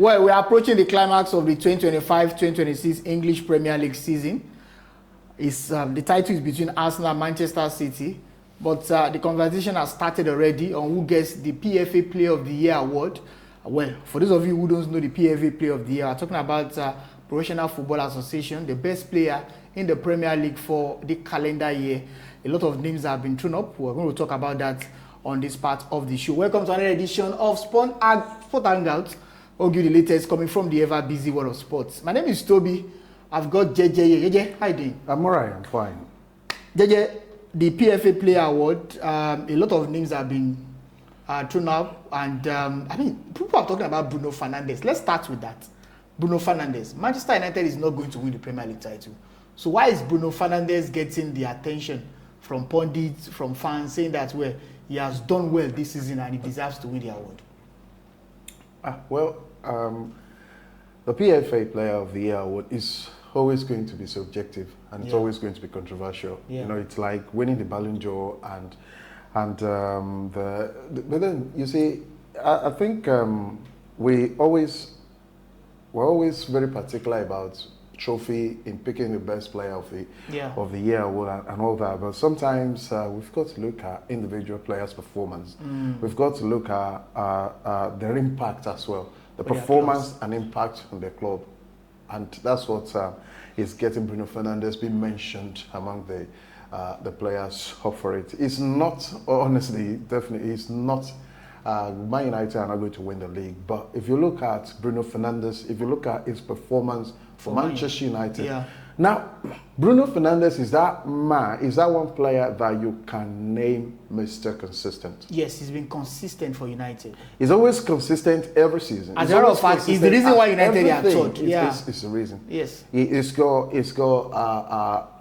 Well, we are approaching the climax of the 2025-2026 English Premier League season. The title is between Arsenal and Manchester City, but the conversation has started already on who gets the PFA Player of the Year award. Well, for those of you who don't know the PFA Player of the Year, I'm talking about Professional Football Association, the best player in the Premier League for the calendar year. A lot of names have been thrown up. We're going to talk about that on this part of the show. Welcome to another edition of Sport Hangout. I'll give you the latest coming from the ever busy world of sports. My name is Toby. I've got JJ. JJ, how you doing? I'm alright, I'm fine. JJ, the PFA Player Award, a lot of names have been thrown up, and I mean, people are talking about Bruno Fernandes. Let's start with that. Bruno Fernandes. Manchester United is not going to win the Premier League title. So why is Bruno Fernandes getting the attention from pundits, from fans, saying that well, he has done well this season and he deserves to win the award? The PFA Player of the Year award is always going to be subjective, and it's always going to be controversial. Yeah. You know, it's like winning the Ballon d'Or but then you see, I think we're always very particular about trophy in picking the best player of the year award and all that. But sometimes we've got to look at individual players' performance. We've got to look at their impact as well, the performance and impact on their club, and that's what is getting Bruno Fernandes being mentioned among the players up for it. It's not, honestly, definitely, it's not. Man United are not going to win the league, but if you look at Bruno Fernandes, if you look at his performance for Manchester United, now Bruno Fernandes is that man, is that one player that you can name Mr. Consistent. Yes, he's been consistent for United. He's always consistent every season. As a matter of fact, he's the reason why United are third. It's the reason. Yes, he's got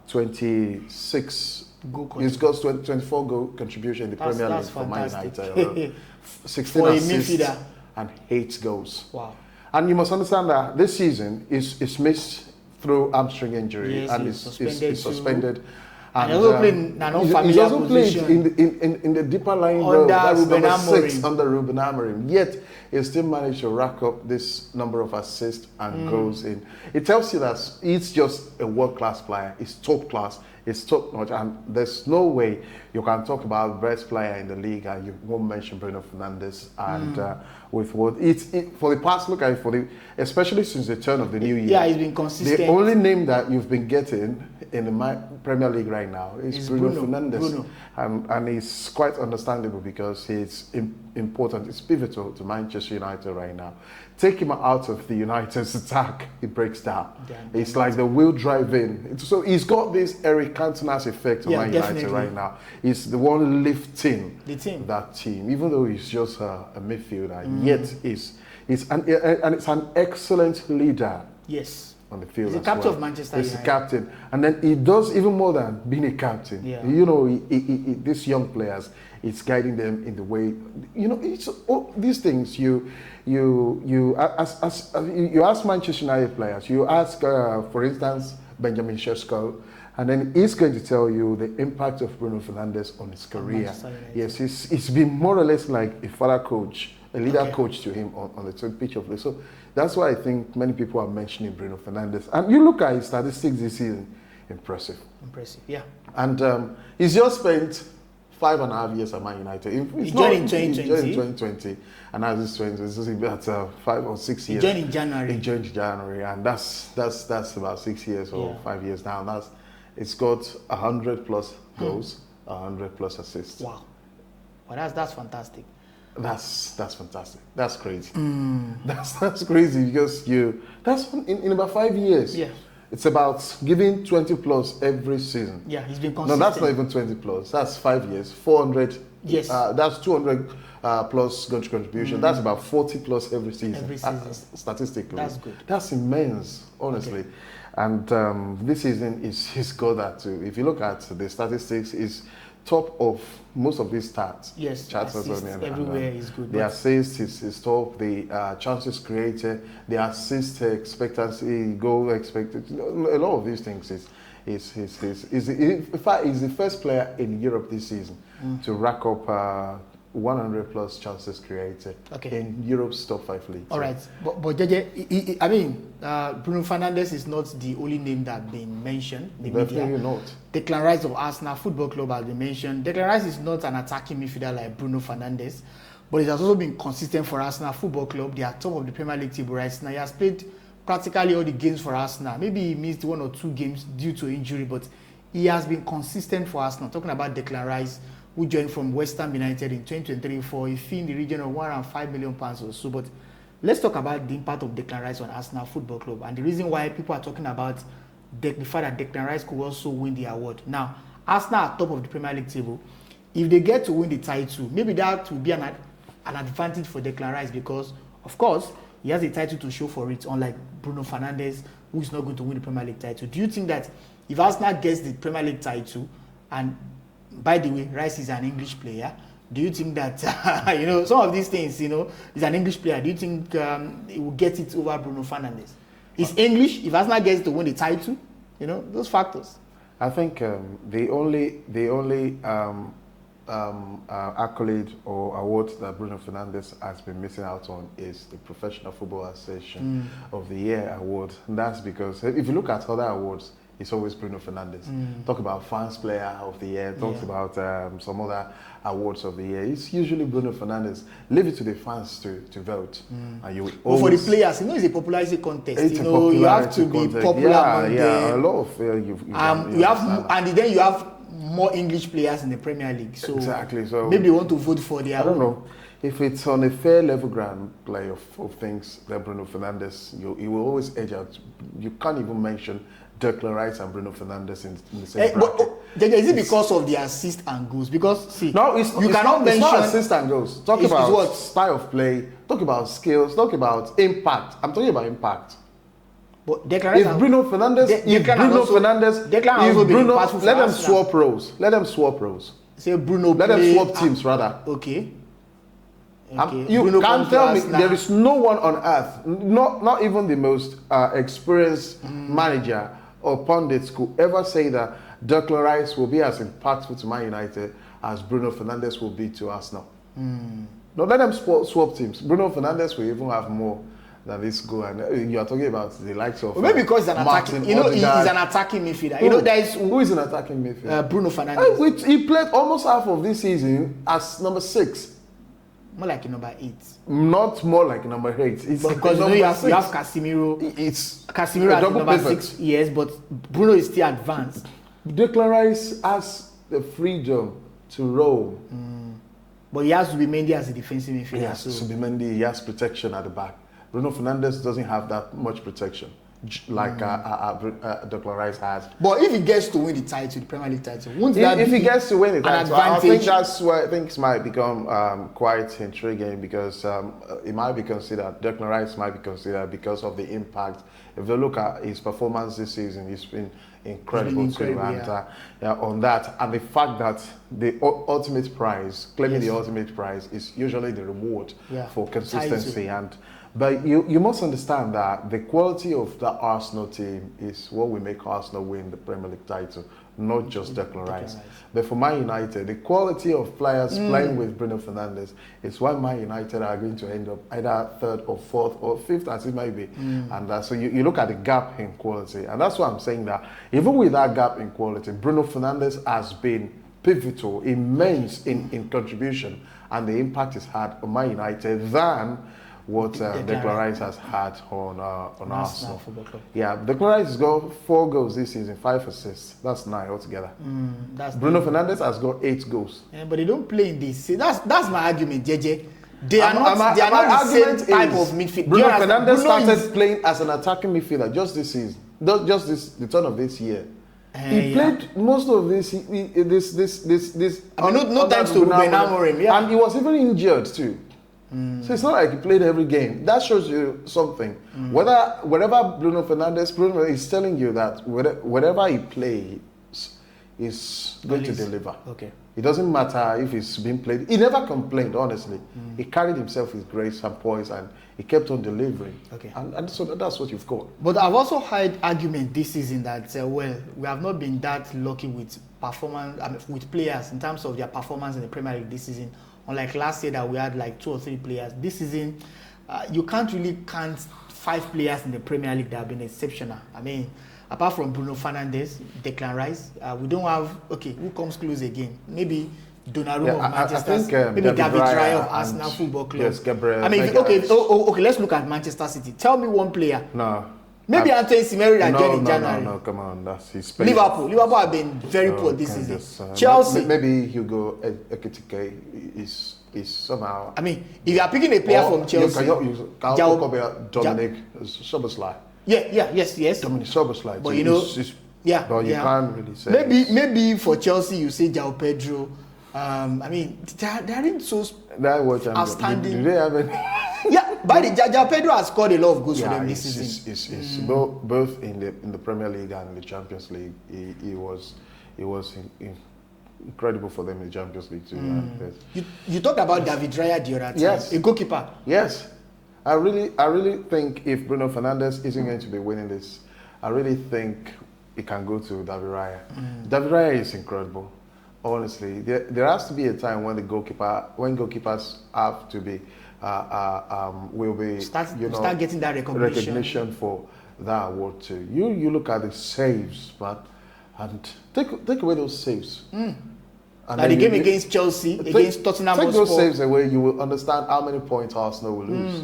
26. He's got 24 goal contribution in the Premier League for Man United. 16 assists and 8 goals. Wow. And you must understand that this season is missed through hamstring injury, and is suspended. And he's also played in the deeper line role. That's number 6 under Ruben Amorim. Yet he still managed to rack up this number of assists and goals in. It tells you that he's just a world-class player. He's top class. It's top notch, and there's no way you can talk about the best player in the league and you won't mention Bruno Fernandes. And with what for the past, look at it, especially since the turn of the new year. Yeah, he's been consistent. The only name that you've been getting in the Premier League right now is Bruno Fernandes, and it's quite understandable because it's important. It's pivotal to Manchester United right now. Take him out of the United's attack, it breaks down. It's like the wheel driving. So he's got this Eric Cantona's effect on Man United right now. He's the one lifting that team, even though he's just a midfielder. Yet it's an excellent leader. Yes. On the field. He's the captain of Manchester United. He's the captain, and then he does even more than being a captain. Yeah. You know, these young players, it's guiding them in the way. You know, it's these things. You ask Manchester United players. You ask, for instance, Benjamin Sesko, and then he's going to tell you the impact of Bruno Fernandes on his career. Yes, it's been more or less like a father coach, a leader coach to him on the pitch of play. So that's why I think many people are mentioning Bruno Fernandes. And you look at his statistics this season, impressive. Yeah. And he's just spent 5.5 years at Man United. He joined in 2020. He joined in 2020, and now this 20. It's about 5 or 6 years. He joined in January. He joined in January, and that's about 6 years or 5 years now. It's got 100 plus goals, 100 plus assists. Wow. Well, that's fantastic. That's fantastic. That's crazy. That's crazy because that's in about 5 years. Yeah. It's about giving 20 plus every season. Yeah, he's been consistent. No, that's not even 20 plus. That's 5 years. 400. Yes. That's 200 plus contribution. That's about 40 plus every season. Statistically. That's good. That's immense, honestly. Okay. And this season he's got that too. If you look at the statistics, is top of most of these stats. Yes, everywhere is good. The assist is top. The chances created, the assist expectancy, goal expected. A lot of these things in fact, he's the first player in Europe this season to rack up 100 plus chances created in Europe's top 5 leagues. All right, but JJ, I mean, Bruno Fernandes is not the only name that's been mentioned in the Definitely media. not. Declan Rice of Arsenal Football Club has been mentioned. Declan Rice is not an attacking midfielder like Bruno Fernandes, but he has also been consistent for Arsenal Football Club. They are top of the Premier League table right now. He has played practically all the games for Arsenal. Maybe he missed 1 or 2 games due to injury, but he has been consistent for Arsenal. Talking about Declan Rice, who joined from West Ham United in 2023 for a fee in the region of £105 million or so. But let's talk about the impact of Declan Rice on Arsenal Football Club and the reason why people are talking about the fact that Declan Rice could also win the award. Now, Arsenal are top of the Premier League table. If they get to win the title, maybe that will be an advantage for Declan Rice because, of course, he has a title to show for it, unlike Bruno Fernandes, who is not going to win the Premier League title. Do you think that if Arsenal gets the Premier League title, and by the way, Rice is an English player, do you think that, some of these things, he's an English player, do you think he will get it over Bruno Fernandes? He's English, if Arsenal gets to win the title, those factors. I think the only accolade or award that Bruno Fernandes has been missing out on is the Professional Football Association of the Year award. And that's because if you look at other awards, it's always Bruno Fernandes. Talk about Fans Player of the Year, talks about some other awards of the year. It's usually Bruno Fernandes. Leave it to the fans to vote. And you but for the players, it's a popularity contest. You have to be popular. A lot of and then you have more English players in the Premier League. So exactly. So maybe you want to vote for their I don't know. If it's on a fair level ground play of things, then Bruno Fernandes, he will always edge out. You can't even mention Declan Rice and Bruno Fernandes in the same bracket. Is it because of the assist and goals? Because you cannot mention assist and goals. Talk about style of play. Talk about skills. Talk about impact. I'm talking about impact. But Declan Rice, Bruno Fernandes, let them swap roles. Let them swap roles. Say Bruno. Let them swap teams rather. Okay. You Bruno can't tell me there is no one on earth, not even the most experienced manager or pundits could ever say that Declan Rice will be as impactful to Man United as Bruno Fernandes will be to Arsenal. No, let them swap teams. Bruno Fernandes will even have more than this goal, and you are talking about the likes of maybe because he's an attacking. He's an attacking midfielder. Who is an attacking midfielder? Bruno Fernandes. He played almost half of this season as number 6. More like number 8. Not more like number 8. It's because you have Casemiro. Casemiro as number 6. Yes, but Bruno is still advanced. Declan Rice has the freedom to roll. But he has to be Mendy as a defensive midfielder. Yes, to be Mendy. He has protection at the back. Bruno Fernandes doesn't have that much protection like Declan Rice has. But if he gets to win the title, the Premier League title, if he gets to win the title, I think that's where things might become quite intriguing because it might be considered, Declan Rice might be considered because of the impact. If you look at his performance this season, he's been incredible too. And on that, and the fact that the ultimate prize, claiming the ultimate prize, is usually the reward for consistency. But you must understand that the quality of the Arsenal team is what will make Arsenal win the Premier League title, not just Declan Rice. But for Man United, the quality of players playing with Bruno Fernandes is why Man United are going to end up either 3rd or 4th or 5th, as it might be. And so you look at the gap in quality. And that's why I'm saying that even with that gap in quality, Bruno Fernandes has been pivotal, immense in contribution and the impact he's had on Man United than what Declan Rice has had on Arsenal. Yeah, Declan Rice has got 4 goals this season, 5 assists. That's 9 altogether. Bruno Fernandes has got 8 goals. Yeah, but they don't play in this. See, that's my argument, JJ. They are not the same type of midfield. Bruno Fernandes started playing as an attacking midfielder just this season, the turn of this year. He played most of this. No thanks to Ruben Amorim, and he was even injured too. So it's not like he played every game. That shows you something. Whatever Bruno Fernandes is telling you that whatever he plays is going to deliver. Okay. It doesn't matter if it's being played. He never complained, honestly. He carried himself with grace and poise, and he kept on delivering. Okay. And so that's what you've got. But I've also heard argument this season that we have not been that lucky with performance with players in terms of their performance in the Premier League this season Unlike last year that we had like 2 or 3 players. This season, you can't really count 5 players in the Premier League that have been exceptional. I mean, apart from Bruno Fernandes, Declan Rice, we don't have, okay, who comes close again? Maybe Donnarumma of Manchester, maybe David Raya of Arsenal Football Club. Yes, Gabriel. I mean, okay, let's look at Manchester City. Tell me one player. No. Maybe Antoine Semedo that joined in January. No, come on, that's his. Liverpool have been very poor this season. Chelsea. Maybe Hugo Ekitike is somehow. I mean, if you are picking a player from Chelsea, you can talk about Dominic Szoboszlai. Yes. Dominic Szoboszlai. But you know, but you can't really say. Maybe for Chelsea you say João Pedro. I mean, they aren't so outstanding. Do they have any? Yeah, but João Pedro has scored a lot of goals for them this season. It's both in the Premier League and the Champions League. He was incredible for them in the Champions League too. You talked about David Raya the other time. Yes, a goalkeeper. Yes, I really think if Bruno Fernandes isn't going to be winning this, I really think it can go to David Raya. David Raya is incredible. Honestly, there has to be a time when goalkeepers have to be will be start getting that recognition for that award too. You look at the saves, but and take away those saves. And the game against Chelsea, against Tottenham Hotspur. Take those saves away, you will understand how many points Arsenal will lose.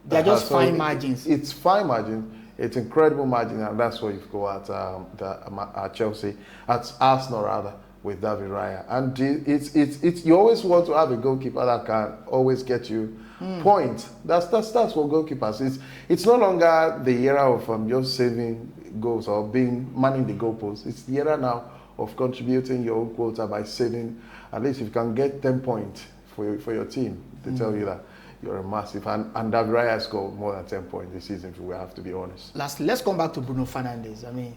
They're just fine margins. It's fine margin. It's incredible margin, and that's what you've got at Chelsea, at Arsenal rather, with David Raya. And it's you always want to have a goalkeeper that can always get you points. That's what goalkeepers. It's no longer the era of just saving goals or manning the goalposts. It's the era now of contributing your own quota by saving. At least if you can get 10 points for your team, they tell you that you're a massive. And David Raya has scored more than 10 points this season, if we have to be honest. Lastly, let's come back to Bruno Fernandes. I mean,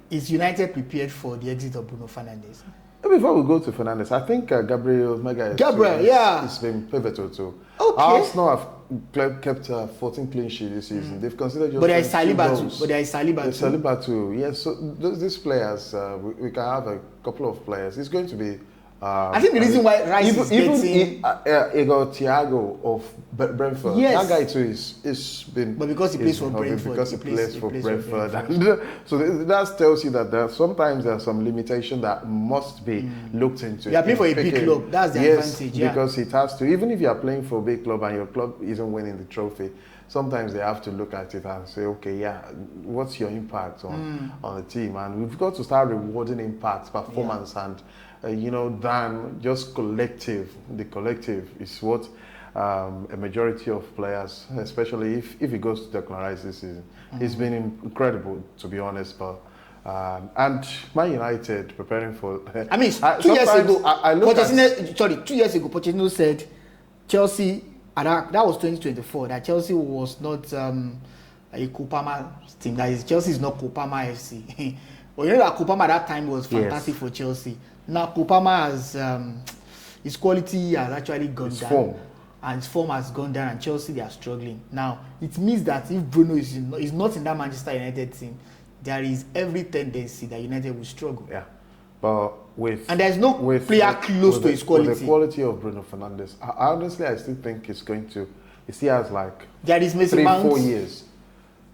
is United prepared for the exit of Bruno Fernandes? Before we go to Fernandes, I think Gabriel has been pivotal too. Okay. Arsenal have kept 14 clean sheets this season. They've considered just but there is Saliba too. Yes, so these players, we can have a couple of players. It's going to be. I think the reason why Rice is getting Igor, Thiago of Brentford. Yes. That guy too is been. But because he plays for Brentford. Because he plays for Brentford. And so that tells you that sometimes there are some limitation that must be looked into. You are playing for a big club. That's the advantage. Yeah. Because it has to. Even if you are playing for a big club and your club isn't winning the trophy, sometimes they have to look at it and say, okay, what's your impact on the team? And we've got to start rewarding impact, performance, and than just collective. The collective is what a majority of players, especially if it goes to Declan Rice this season, it's been incredible, to be honest. But and Man United preparing for. I mean, 2 years ago, Pochettino said Chelsea. And that was 2024. That Chelsea was not a Kupama team. That is, Chelsea is not Kupama FC. But you know that Kupama at that time was fantastic for Chelsea. Now Kupama has his quality has actually gone down, and his form has gone down. And Chelsea, they are struggling now. It means that if Bruno is not in that Manchester United team, there is every tendency that United will struggle. Yeah, but and there's no player close to his quality. With the quality of Bruno Fernandes, honestly, I still think it's going to. He still has like there is 3-4 years.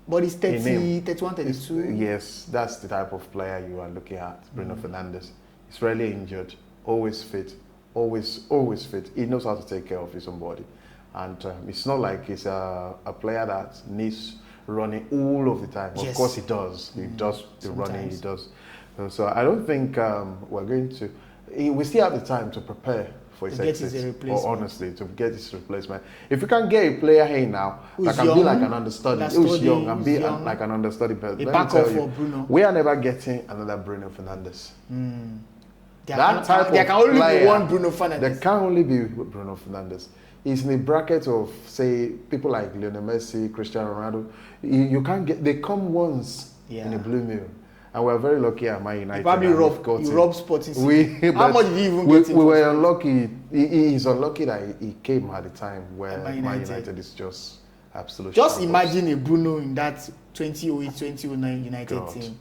But he's 30, 31, 32. Yes, that's the type of player you are looking at, Bruno Fernandes. He's rarely injured, always fit, always fit. He knows how to take care of his own body. And it's not like he's a player that needs running all of the time. Yes. Of course he does. He does the running, he does. So I don't think we're going to... We still have the time to prepare for his exit. Or honestly, to get his replacement. If you can get a player here now that can be like an understudy, who's young and be like an understudy, but let me tell you, Bruno. We are never getting another Bruno Fernandes. There can only be one Bruno Fernandes. There can only be Bruno Fernandes. He's in the bracket of, say, people like Lionel Messi, Cristiano Ronaldo. You can't get... They come once in a blue moon. And we're very lucky at Man United. Probably robbed Sporting CP. How much did he even get? We were unlucky. He's unlucky that he came at a time where Man United is just absolutely. Just imagine a Bruno in that 2008-2009 United team.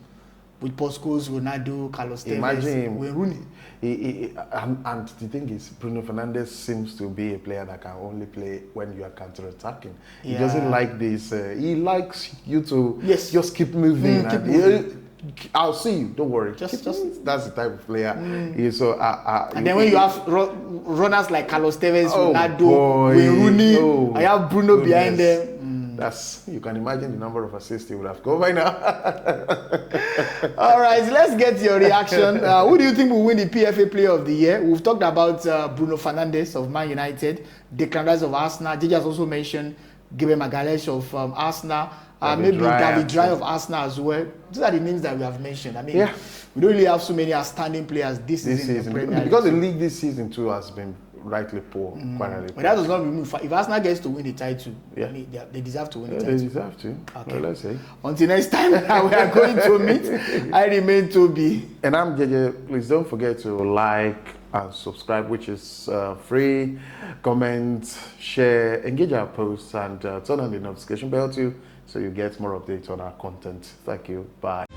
with Paul Scholes, Ronaldo, Carlos Tevez, Imagine Wayne Rooney. And the thing is, Bruno Fernandes seems to be a player that can only play when you are counter-attacking. He doesn't like this. He likes you to just keep moving. I'll see you. Don't worry. Just that's the type of player. So, and then when you have runners like Carlos Tevez, Ronaldo, Wayne Rooney, I have Bruno behind them. You can imagine the number of assists he would have got by now. All right, so let's get your reaction. Who do you think will win the PFA Player of the Year? We've talked about Bruno Fernandes of Man United, Declan Rice of Arsenal. DJ has also mentioned Gabriel Magalhães of Arsenal. Maybe David Raya of Arsenal as well. These are the names that we have mentioned. I mean, we don't really have so many outstanding players this season in the Premier League. Because the league this season too has been rightly poor, quite rightly poor. But that does not remove. If Arsenal gets to win the title, they deserve to win the title. They deserve to. Okay. Well, let's see. Until next time, we are going to meet. I remain Toby. And I'm JJ. Please don't forget to like and subscribe, which is free. Comment, share, engage our posts, and turn on the notification bell too, so you get more updates on our content. Thank you. Bye.